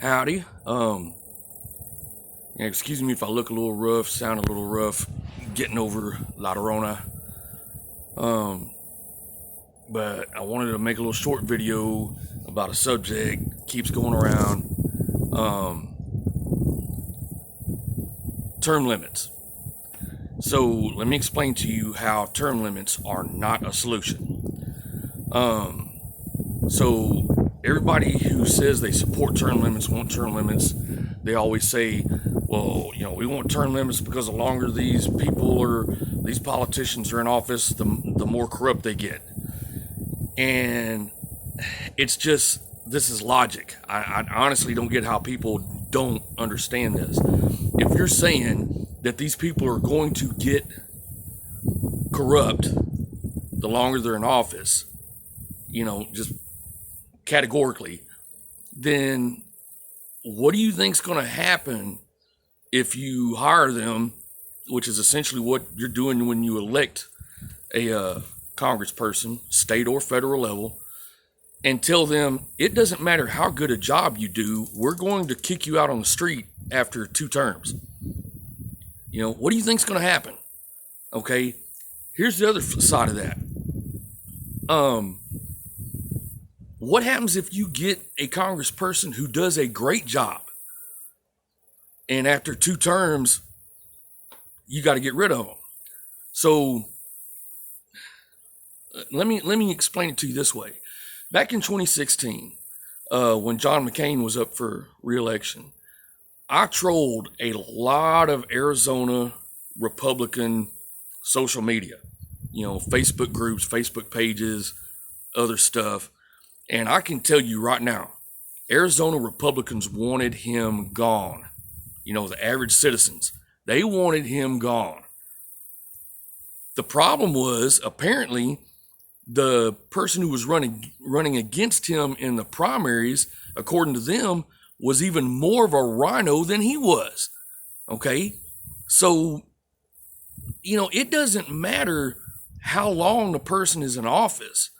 Howdy. Excuse me if I look a little rough, sound a little rough, getting over La Llorona. Um, but I wanted to make a little short video about a subject keeps going around. Um, Term limits. So let me explain to you how term limits are not a solution. So everybody who says they support term limits, want term limits, they always say, well, we want term limits because the longer these politicians are in office, the more corrupt they get. And it's just, this is logic. I honestly don't get how people don't understand this. If you're saying that these people are going to get corrupt the longer they're in office, just categorically, then what do you think's going to happen if you hire them, which is essentially what you're doing when you elect a congressperson, state or federal level, and tell them it doesn't matter how good a job you do, we're going to kick you out on the street after 2 terms. What do you think's going to happen? Okay, here's the other side of that. What happens if you get a congressperson who does a great job and after 2 terms, you got to get rid of them? So let me explain it to you this way. Back in 2016, when John McCain was up for re-election, I trolled a lot of Arizona Republican social media, Facebook groups, Facebook pages, other stuff. And I can tell you right now, Arizona Republicans wanted him gone. The average citizens, they wanted him gone. The problem was, apparently, the person who was running against him in the primaries, according to them, was even more of a rhino than he was. Okay? So, it doesn't matter how long the person is in office.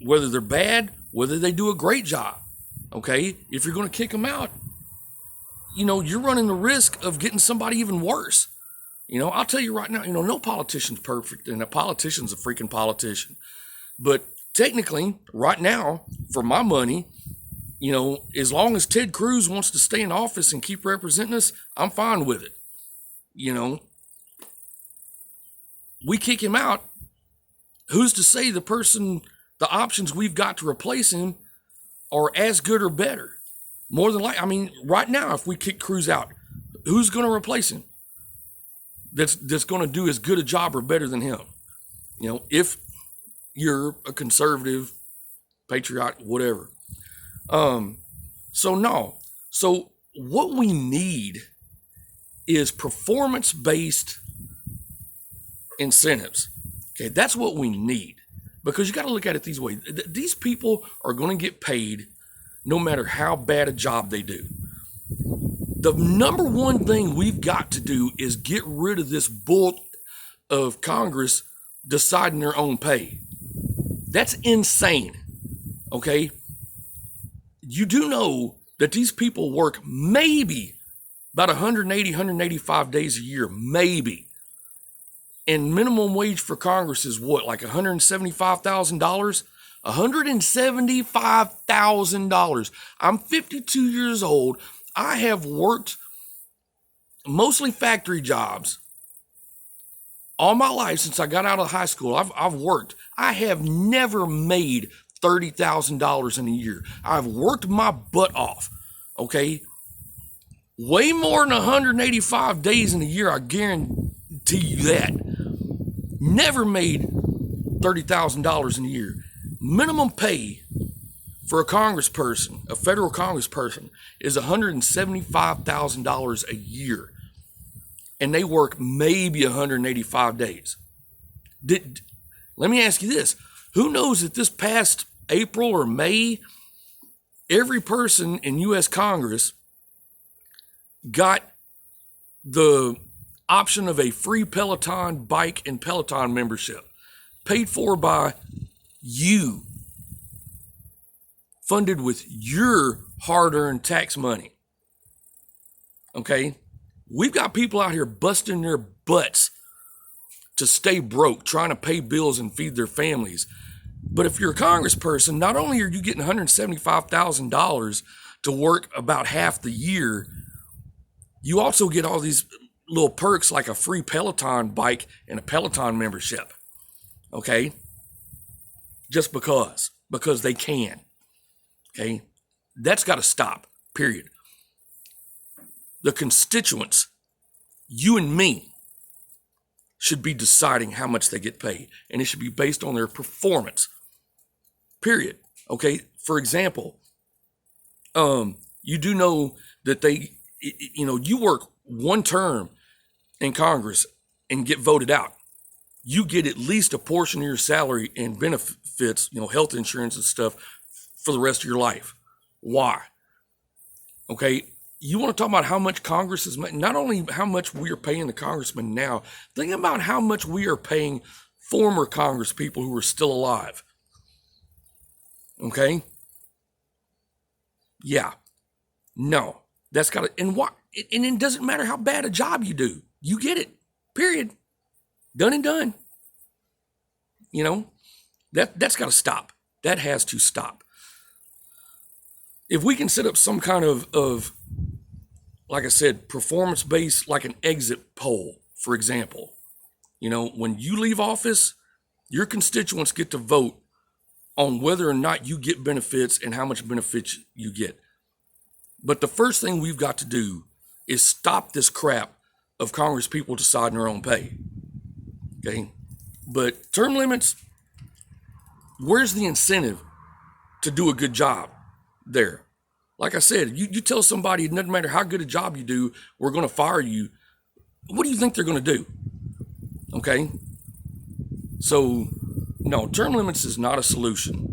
Whether they're bad, whether they do a great job. Okay? If you're going to kick them out, you're running the risk of getting somebody even worse. I'll tell you right now, no politician's perfect, and a politician's a freaking politician. But technically, right now, for my money, as long as Ted Cruz wants to stay in office and keep representing us, I'm fine with it. We kick him out. Who's to say the options we've got to replace him are as good or better? More than likely, right now, if we kick Cruz out, who's going to replace him? That's going to do as good a job or better than him. If you're a conservative, patriotic, whatever. So what we need is performance-based incentives. Okay, that's what we need. Because you got to look at it these ways. These people are going to get paid no matter how bad a job they do. The number one thing we've got to do is get rid of this bull of Congress deciding their own pay. That's insane. Okay? You do know that these people work maybe about 180, 185 days a year, maybe. And minimum wage for Congress is what, like $175,000? $175,000. I'm 52 years old. I have worked mostly factory jobs all my life since I got out of high school. I've worked. I have never made $30,000 in a year. I've worked my butt off. Okay? Way more than 185 days in a year, I guarantee you that. Never made $30,000 in a year. Minimum pay for a congressperson, a federal congressperson, is $175,000 a year. And they work maybe 185 days. Let me ask you this. Who knows that this past April or May, every person in U.S. Congress got the option of a free Peloton bike and Peloton membership paid for by you. funded with your hard-earned tax money. Okay? We've got people out here busting their butts to stay broke, trying to pay bills and feed their families. But if you're a congressperson, not only are you getting $175,000 to work about half the year, you also get all these little perks like a free Peloton bike and a Peloton membership. Okay? Just because they can. Okay? That's got to stop, period. The constituents, you and me, should be deciding how much they get paid, and it should be based on their performance, period. Okay? For example, you do know that you work one term in Congress and get voted out. You get at least a portion of your salary and benefits, health insurance and stuff for the rest of your life. Why? Okay, you want to talk about how much Congress is making, not only how much we are paying the congressmen now, think about how much we are paying former Congress people who are still alive. Okay? Yeah. No. That's got to, and it doesn't matter how bad a job you do. You get it. Period. Done and done. That's got to stop. That has to stop. If we can set up some kind of like I said, performance-based, like an exit poll, for example, when you leave office, your constituents get to vote on whether or not you get benefits and how much benefits you get. But the first thing we've got to do is stop this crap of Congress people deciding their own pay. Okay? But term limits, where's the incentive to do a good job there? Like I said, you tell somebody, it doesn't matter how good a job you do, we're going to fire you. What do you think they're going to do? Okay? So, no, term limits is not a solution.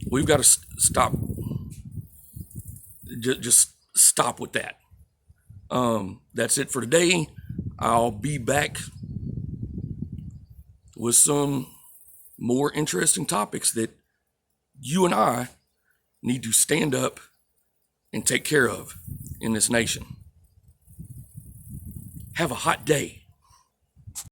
We've got to stop. Just stop with that. That's it for today. I'll be back with some more interesting topics that you and I need to stand up and take care of in this nation. Have a hot day.